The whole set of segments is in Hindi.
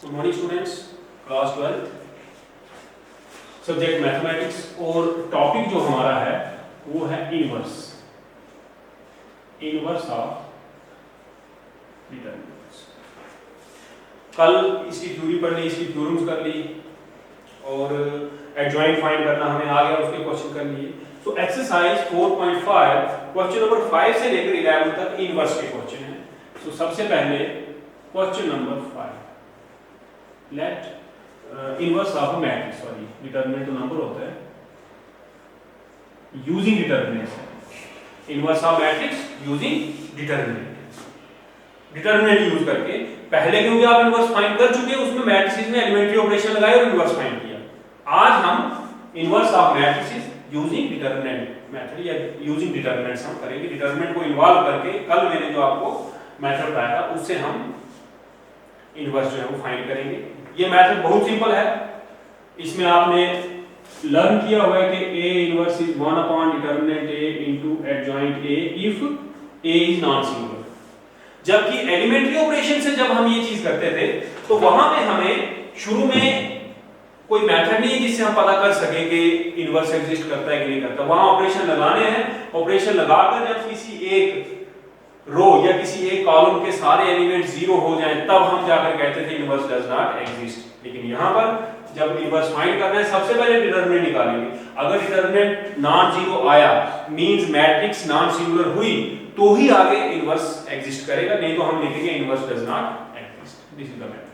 Good morning students, class 12 subject mathematics और टॉपिक जो हमारा है वो है इनवर्स ऑफ डिटरमिनेंट्स। कल इसकी थ्योरी पढ़ ली, इसकी थ्योरम्स कर ली और एडजॉइंट फाइंड करना हमें आ गया, उसके क्वेश्चन कर लिए। तो एक्सरसाइज 4.5 क्वेश्चन नंबर 5 से लेकर 11 तक इनवर्स के क्वेश्चन हैं। तो सबसे पहले question number 5, let inverse of matrix, sorry determinant तो नंबर होता है, using determinant, inverse of matrix using determinant use करके। पहले क्योंकि आप इनवर्स फाइंड कर चुके हैं, उसमें मैट्रिसेस में एलिमेंट्री ऑपरेशन लगाए और इनवर्स फाइंड किया। आज हम inverse of matrices using determinant method या यूजिंग डिटरमिनेंट्स हम करेंगे। डिटरमिनेंट को इन्वॉल्व करके कल मैंने जो आपको मेथड बताया था उससे हम इनवर्स जो है वो फाइंड करेंगे। ये मेथड बहुत सिंपल है, इसमें आपने लर्न किया हुआ है कि A inverse is 1 upon determinant A into adjoint A if A is non singular. जबकि एलिमेंट्री ऑपरेशन से जब हम ये चीज करते थे तो वहां पे हमें शुरू में कोई मेथड नहीं है जिससे हम पता कर सके कि इनवर्स एग्जिस्ट करता है कि नहीं करता। वहां ऑपरेशन लगाने हैं, ऑपरेशन लगाकर जब किसी एक रो या किसी एक कॉलम के सारे एलिमेंट जीरो हो जाएं तब हम जाकर कहते थे इनवर्स डज नॉट एग्जिस्ट। लेकिन यहां पर जब इनवर्स फाइंड करना है सबसे पहले डिटरमिनेंट निकालेंगे। अगर डिटरमिनेंट नॉन जीरो आया मींस मैट्रिक्स नॉन सिंगुलर हुई तो ही आगे इनवर्स एग्जिस्ट करेगा, नहीं तो हम लिखेंगे inverse does not exist. This is the method.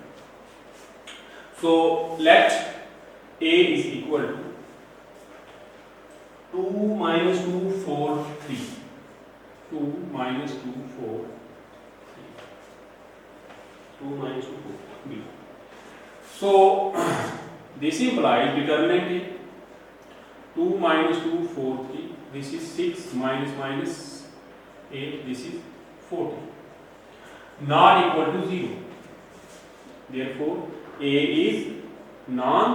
So let A is equal to 2 minus 2 4 3, 2 minus 2 4 3, 2 minus 2 4 3. So this implies determinant is 2 minus 2 4 3, this is 6 minus minus 8, this is 40, not equal to 0. Therefore A is non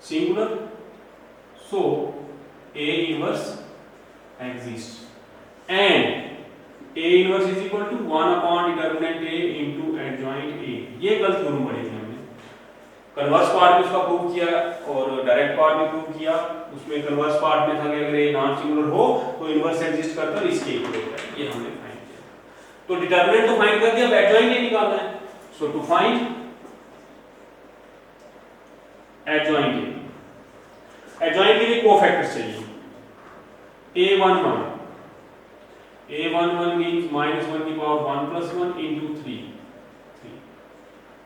singular, so A inverse exists and A inverse is equal to 1 upon determinant A into adjoint A। ये कल थ्योरम पढ़ी थी हमने, कन्वर्स पार्ट में उसका प्रूव किया और डायरेक्ट पार्ट में प्रूव किया। उसमें कन्वर्स पार्ट में था कि अगर A नॉन सिंगुलर हो तो इनवर्स एग्जिस्ट करता है, इसके इक्वल होता है। ये हमने फाइंड किया। तो डिटरमिनेंट तो फाइंड कर दिया, अब एडजॉइंट A निकालना है। सो टू फाइंड एडजॉइंट एडजॉइंट के लिए कोफैक्टर्स चाहिए। A11 मींस -1 की पावर 1 + 1 into 3,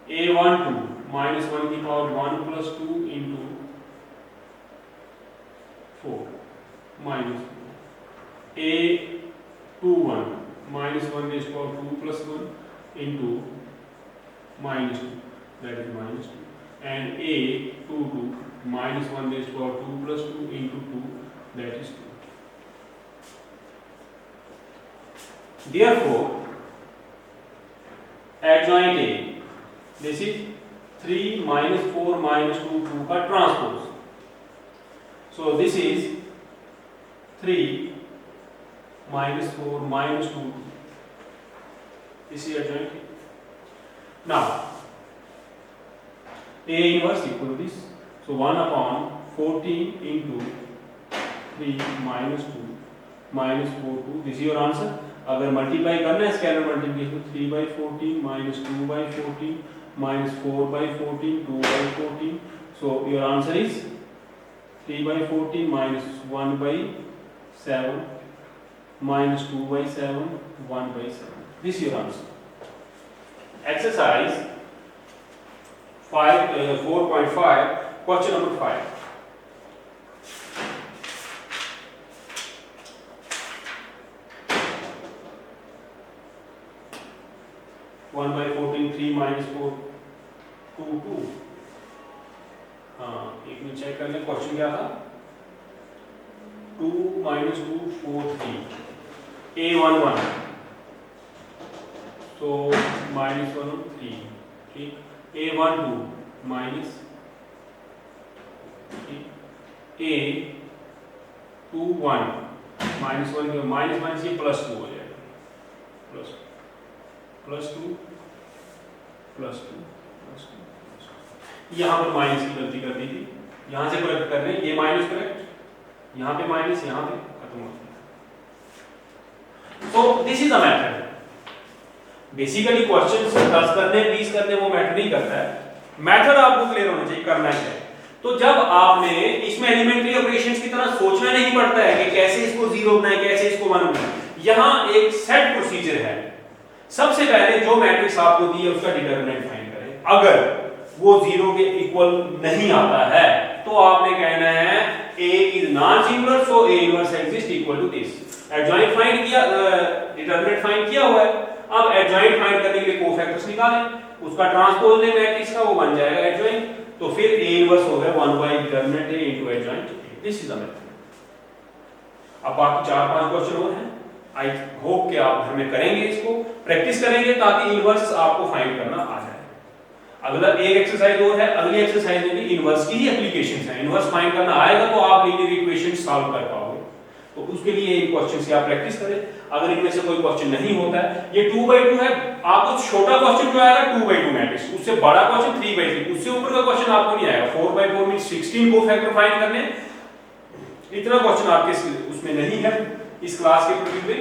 A12 -1 की power 1 + 2 into 4 -2, A21 -1 raised to power 2 + 1 into -2, that is -2, and A22 -1 raised to power 2 + 2 into 2, that is 2. Therefore adjoint A, this is 3 - 4 - 2 2 का transpose. So this is 3 - 4 - 2 2. This is adjoint A. Now A inverse equal to this, so 1 upon 14 into 3 - 2 - 4 2, this is your answer। अगर मल्टीप्लाई करना है scalar multiplication, 3/14 - 2/14 - 4/14 2/14, so your answer is 3/14 - 1/7 - 2/7 1/7, this is your answer। Exercise 4.5 question number 5, (1 by 14 3 minus 4 2 2। हाँ, एक मिनट चेक कर लें क्वेश्चन क्या था। 2 minus 2 4 3, A11 तो -1 3, ठीक, A12 माइनस, A21 -1 के -1 से +2 हो जाएगा, +2 प्लस 2 यहाँ पर माइनस की गलती कर दी थी, यहाँ से करेक्ट कर रहे हैं, ये माइनस करेक्ट, यहाँ पे माइनस, यहाँ पे खत्म हो गया। तो this is the method. Basically question 10 करने 20 करने वो मैटर नहीं करता है, मेथड आपको क्लियर होना चाहिए करना क्या है। तो जब आपने इसमें एलिमेंट्री ऑपरेशंस की तरह सोचना नहीं पड़ता है कि कैसे इसको 0 बनाए, कैसे इसको 1 बनाए, यहाँ एक सेट प्रोसीजर है। सबसे पहले जो मैट्रिक्स आपको दी है उसका डिटरमिनेंट फाइंड करें, अगर वो 0 के इक्वल नहीं आता है तो आपने कहना है A is non singular, so A inverse exist equal to this. Adjoint find किया, डिटरमिनेंट फाइंड किया हुआ है, अब एडजॉइंट फाइंड करने के लिए कोफैक्टर्स निकालें, उसका ट्रांसपोज लें मैट्रिक्स का, वो बन जाएगा एडजॉइंट, तो फिर A इनवर्स हो गया 1 by determinant A into adjoint. This is the method. अब बाकी 4-5 क्वेश्चन और हैं, आई होप कि आप घर में करेंगे, इसको प्रैक्टिस करेंगे ताकि इनवर्स आपको फाइंड करना आ जाए। अगला एक एक्सरसाइज और है, अगली एक्सरसाइज में भी इनवर्स की ही एप्लीकेशंस हैं। इनवर्स फाइंड करना आएगा तो आप लीनियर इक्वेशन सॉल्व कर पाओगे, तो उसके लिए इन क्वेश्चन से आप प्रैक्टिस करें। अगर इनमें से कोई क्वेश्चन नहीं होता है, ये 2/2 है, आपको छोटा क्वेश्चन जो आएगा 2/2 मैट्रिक्स, उससे बड़ा क्वेश्चन 3/3, उससे ऊपर का क्वेश्चन आपको नहीं आएगा। 4/4 मींस 16 को फैक्टर फाइंड करने, इतना क्वेश्चन आपके उसमें नहीं है इस क्लास के प्रोजेक्ट में।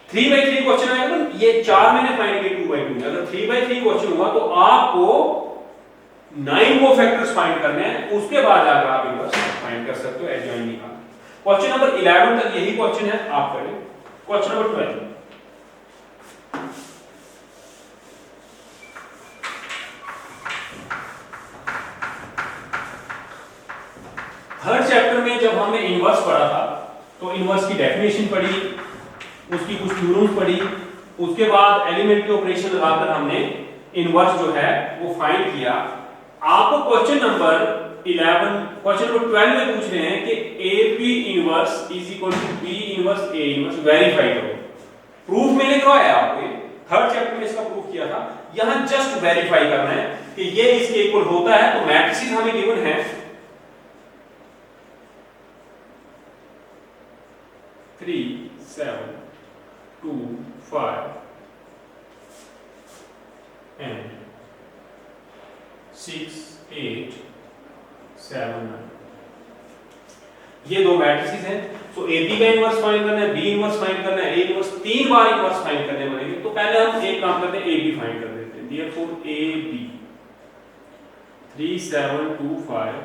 3/3 क्वेश्चन आएगा ना, ये 4 मैंने फाइंड किए 2/2 में, अगर 3/3 क्वेश्चन हुआ तो आपको 9 को फैक्टर्स फाइंड करने हैं, उसके बाद जाकर आप इनवर्स फाइंड कर सकते हो, एडजॉइंट निकाल। क्वेश्चन नंबर 11 तक यही क्वेश्चन है, आप करें। क्वेश्चन नंबर 12, थर्ड चैप्टर में जब हमने इनवर्स पढ़ा था तो इनवर्स की डेफिनेशन पढ़ी, उसकी कुछ थ्योरम्स पढ़ी, उसके बाद एलिमेंट्री ऑपरेशन लगाकर हमने इनवर्स जो है वो फाइंड किया। आपको क्वेश्चन नंबर 12 में पूछ रहे हैं कि AP inverse is equal to B inverse A inverse verify करो। प्रूफ मैंने करवाया आपको, थर्ड चैप्टर में इसका प्रूफ किया था, यहां जस्ट वेरीफाई करना है कि ये इसके इक्वल होता है। तो मैट्रिसेस हमें गिवन है 3 7 2 5 and 6 8 7 9, ये दो मैट्रिसेस हैं। सो AB का इनवर्स फाइंड करना है, B इनवर्स फाइंड करना है, A inverse 3 bar inverse find करने पड़ेंगे। तो पहले हम एक काम करते हैं, AB फाइंड कर देते हैं। Therefore AB 3 7 2 5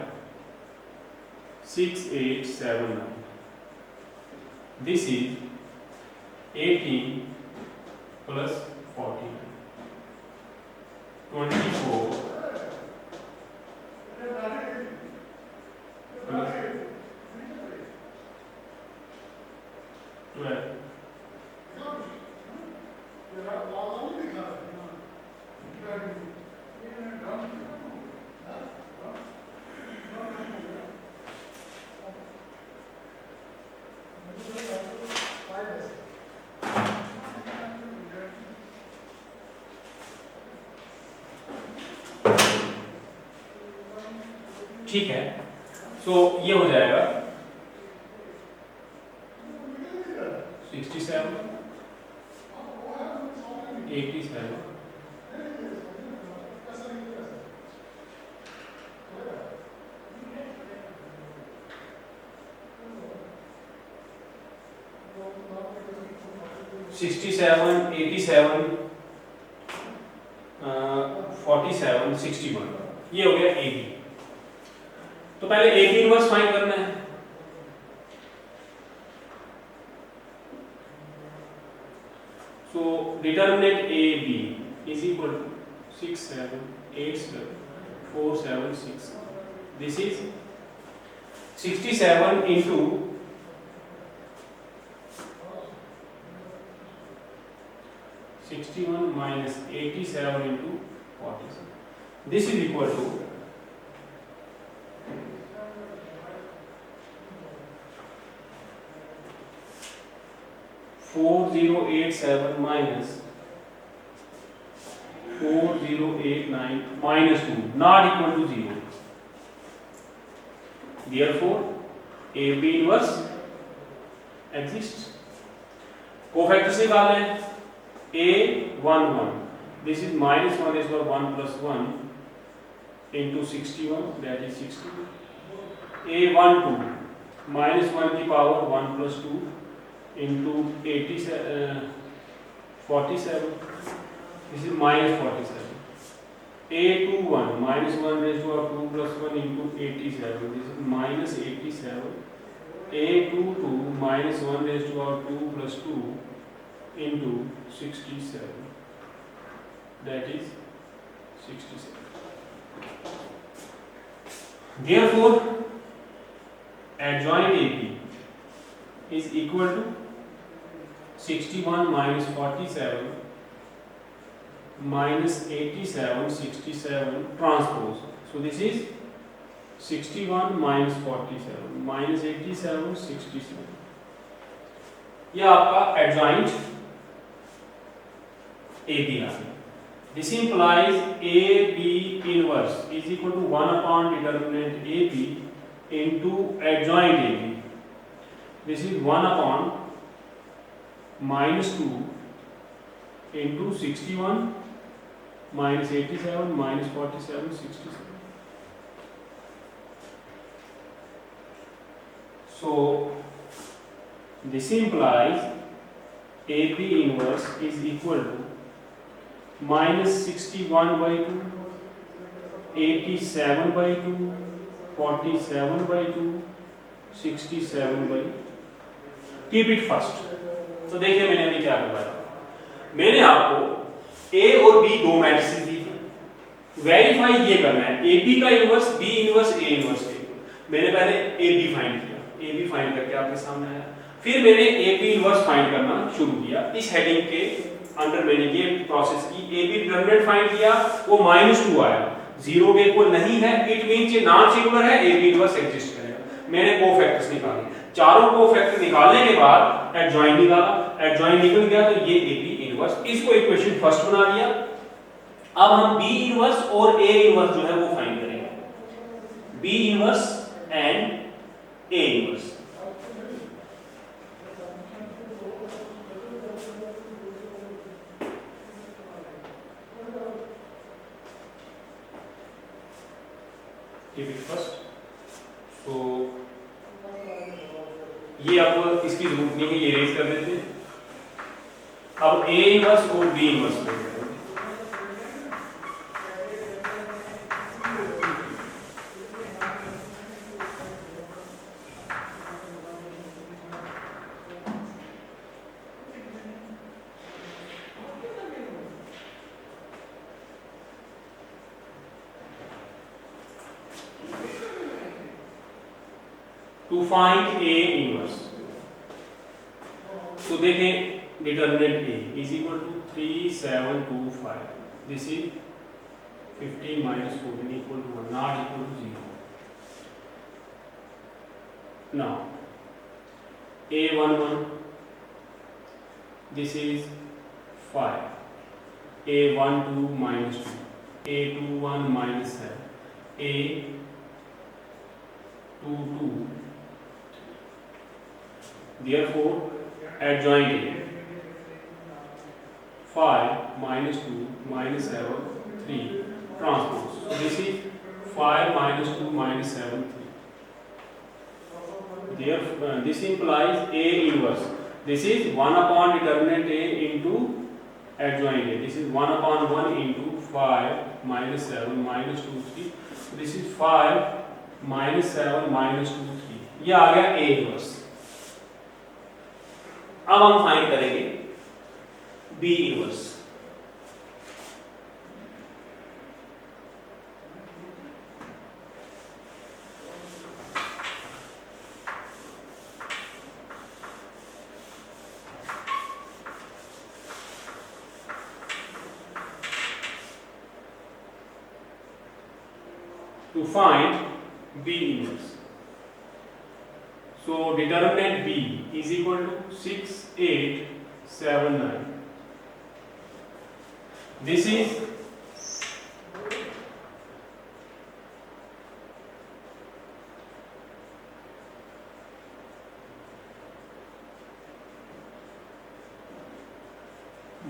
6 8 7 9, this is 18 plus 14 24 plus 12 ठीक है। सो ये हो जाएगा 67 87 67 87 47 61, ये हो गया AB। तो पहले AB इनवर्स फाइंड करना है। So determinant AB is equal to 6 7 8 7 4 7 6, this is 67 into 61 minus 87 into 47, this is equal to 4087 minus 4089 minus 2 not equal to 0. Therefore AB inverse exists. Cofactors निकाल लें, A 1 1, This is minus 1 is for 1 plus 1 into 61, that is 60. A12 minus 1 की power 1 plus 2 into 47. This is minus 47. A21 minus 1 raised to 2 plus 1 into 87. This is minus 87. A22 minus 1 raised to 2 plus 2 into 67. That is 67. Therefore, adjoint AP is equal to 61 minus 47 minus 87, 67 transpose. So this is 61 minus 47 minus 87, 67. यह आपका adjoint AB आ गया. This implies AB inverse is equal to 1 upon determinant AB into adjoint AB. This is 1 upon minus 2 into 61 minus 87 minus 47, 67. So this implies AB inverse is equal to minus 61 by 2, 87 by 2, 47 by 2, 67 by 2. Keep it first. तो देखिए मैंने अभी क्या बताया. मैंने आपको A और B दो मैट्रिसेस दी थी. वेरीफाई ये करना है AB का inverse, B inverse, A inverse के. मैंने पहले AB फाइंड किया. AB फाइंड करके आपके सामने आया. फिर मैंने AB इनवर्स फाइंड करना शुरू किया. इस हेडिंग के अंडर मैंने ये प्रोसेस की. AB डिटरमिनेंट फाइंड किया, वो -2 आया. 0 के इक्वल नहीं है, इट मींस ये नॉन सिंगुलर है, AB इनवर्स एग्जिस्ट करेगा. मैंने कोफैक्टर्स निकाले. चारों कोफैक्टर निकालने के बाद एडजॉइंट निकाला. एडजॉइंट निकल गया तो ये AB इनवर्स. इसको इक्वेशन फर्स्ट बना दिया. अब हम B इनवर्स और A इनवर्स जो है वो फाइंड करेंगे. B inverse and A inverse. Keep it first. So ये अब इसकी जरूरत नहीं है, ये रेज कर देते हैं. अब A इनवर्स और B इनवर्स को to find A inverse. So देखें determinant A is equal to 3725. This is 15 minus 14 equal to 1, not equal to 0. Now A11, this is 5. A12 minus 2. A21 minus 7. A22. Therefore, adjoint A 5 minus 2 minus 7 3 transpose. So this is 5 minus 2 minus 7 3. Therefore, this implies A inverse. This is 1 upon determinant A into adjoint A. This is 1 upon 1 into 5 minus 7 minus 2 3. So this is 5 minus 7 minus 2 3. ये आ गया A inverse. अब हम फाइंड करेंगे B inverse. To find B inverse. So determinant B is equal to 6, 8, 7, 9. This is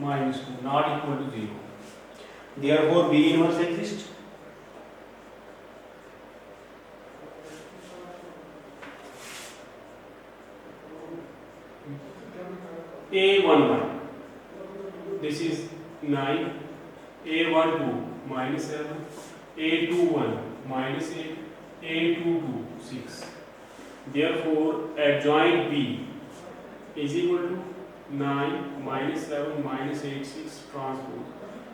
-2, not equal to 0. therefore B inverse exists. A11, this is 9, A12 minus 7, A21 minus 8, A22 6. Therefore adjoint B is equal to 9 minus 7 minus 8 6 transpose.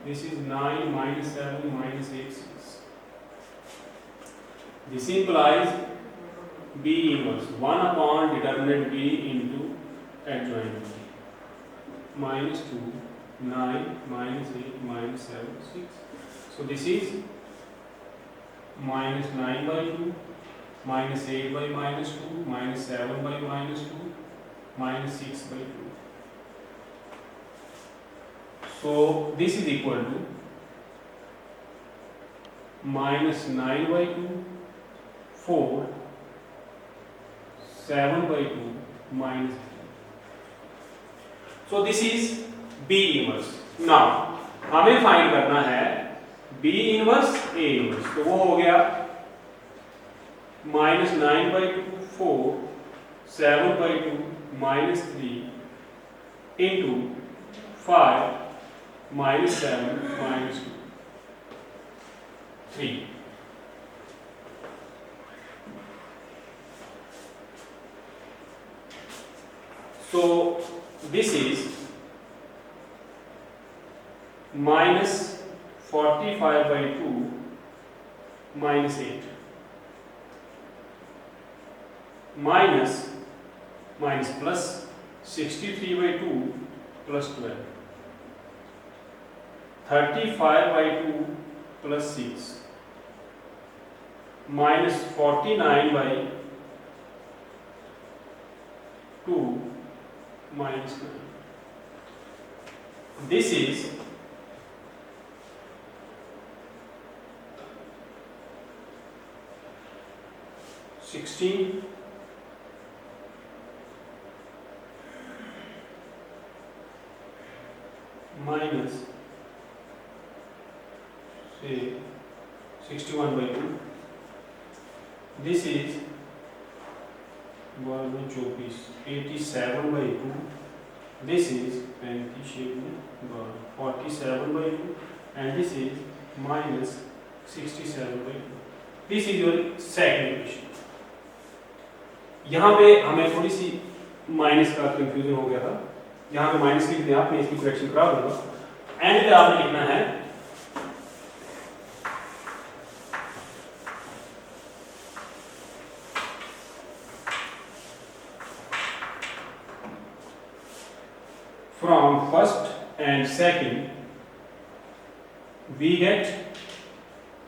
This is 9 minus 7 minus 8 6. This implies B inverse 1 upon determinant B into adjoint B. Minus 2, 9, minus 8, minus 7, 6. So this is minus 9 by 2, minus 8 by minus 2, minus 7 by minus 2, minus 6 by 2. So this is equal to minus 9 by 2, 4, 7 by 2, minus 3. So this is B inverse. Now हमें फाइंड करना है B inverse A inverse. तो वो हो गया minus 9 by 2, 4, 7 by 2, minus 3 into 5 minus 7 minus 2, 3. So this is minus 45 by 2 minus 8 minus plus 63 by 2 plus 12 35 by 2 plus 6 minus 49 by 2 minus 9. This is minus say 61 by 2. This is 87 by 2. This is 47 by 2 and this is minus 67 by 2. This is your second equation. यहाँ पे हमें थोड़ी सी माइनस का कंफ्यूजन हो गया था. यहाँ पे माइनस लिख दिया, आपने इसकी करेक्शन करा दूंगा. एंड पे आपने लिखना है from first and second we get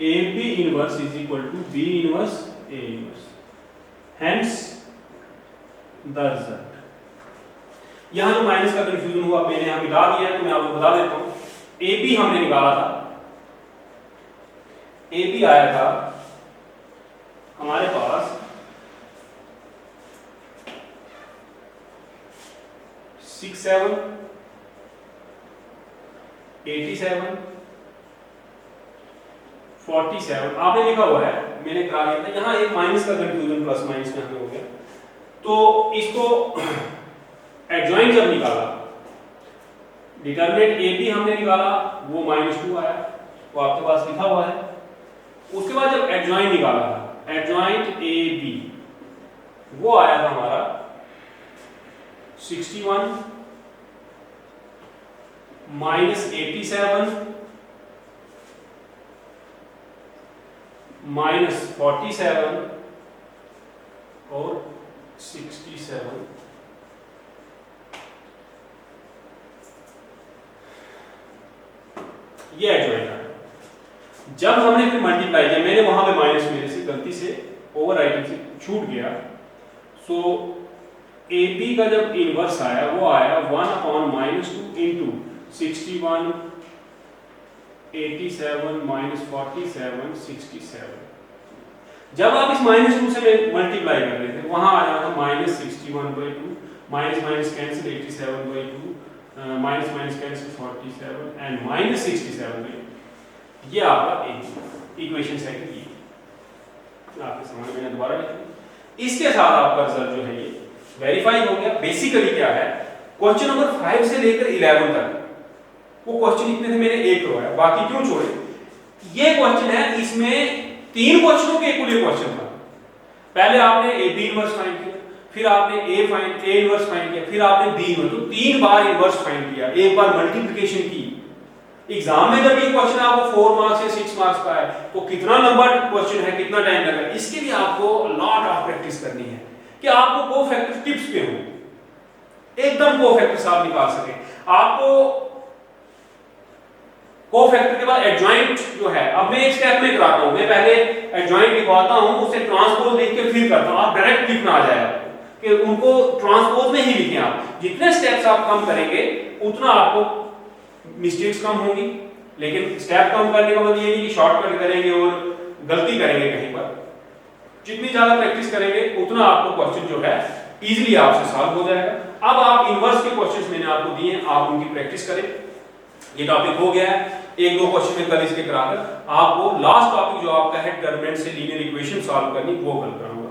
AB inverse is equal to B inverse A inverse. Hence the result. यहाँ जो माइनस का कंफ्यूजन हुआ मैंने यहाँ मिटा दिया है, तो मैं आपको बता देता हूँ. AB हमने निकाला था, AB आया था हमारे पास 67, 87, 47. आपने लिखा हुआ है, मैंने करा दिया था. यहाँ एक माइनस का कंफ्यूजन प्लस माइनस में हमें हो गया, तो इसको एडजॉइंट जब निकाला, डिटरमिनेंट ए बी हमने निकाला, वो -2 आया, वो आपके पास लिखा हुआ है. उसके बाद जब एडजॉइंट निकाला था, एडजॉइंट ए बी, वो आया था हमारा 61 -87 -47 और 67. ये एडजॉइंट है. जब हमने फिर मल्टीप्लाई किया, मैंने वहां पे माइनस मेरे से गलती से ओवर राइटिंग से छूट गया, सो ए बी का जब इनवर्स आया वो आया 1/-2 इंटू 61 87 -47 67. जब आप इस -2 से मल्टीप्लाई कर रहे थे, वहां आया था -61/2, minus cancel 87/2, minus cancel 47 and -67/2. ये आपका इक्वेशन सेट की आपके सामने मैंने दोबारा लिखी। इसके साथ आपका रिजल्ट जो है ये वेरीफाई हो गया। बेसिकली क्या है, क्वेश्चन नंबर 5 से लेकर 11 तक वो क्वेश्चन इतने थे, मैंने एक करवाया, बाकी क्यों छोड़े? ये क्वेश्चन है, इसमें 3 क्वेश्चनों के इक्वल क्वेश्चन था। पहले आपने ए बी इनवर्स फाइंड किया, फिर आपने ए इनवर्स फाइंड किया, फिर आपने बी इनवर्स, तो 3 बार इनवर्स फाइंड किया, एक बार मल्टीप्लिकेशन की। एग्जाम में जब ये क्वेश्चन आपको 4 मार्क्स या 6 मार्क्स का है तो कितना लंबा क्वेश्चन है, कितना टाइम लगा, इसके लिए आपको लॉट ऑफ प्रैक्टिस करनी है कि आपको कोफैक्टर टिप्स पे हो, एकदम कोफैक्टर्स आप निकाल सके। आपको कोफैक्टर के बाद एडजॉइंट जो है, अब मैं एक स्टेप में कराता हूं, मैं पहले एडजॉइंट लिखवाता हूं, उससे ट्रांसपोज लिख के फिर करता हूं, आप डायरेक्ट लिखना आ जाएगा कि उनको ट्रांसपोज में ही लिखें। आप जितने स्टेप्स आप कम करेंगे उतना आपको मिस्टेक्स कम होंगी, लेकिन स्टेप कम करने का मतलब ये नहीं कि शॉर्टकट करेंगे और गलती करेंगे कहीं पर। जितनी ज्यादा प्रैक्टिस करेंगे उतना आपको क्वेश्चन जो है इजीली आपसे सॉल्व हो जाएगा। अब आप इनवर्स के क्वेश्चंस मैंने आपको दिए, आप उनकी प्रैक्टिस करें। ये टॉपिक हो गया है, 1-2 क्वेश्चन में कल इसके कराकर आपको लास्ट टॉपिक जो आपका है डिटरमिनेंट से लीनियर इक्वेशन सॉल्व करनी वो कल कराऊंगा।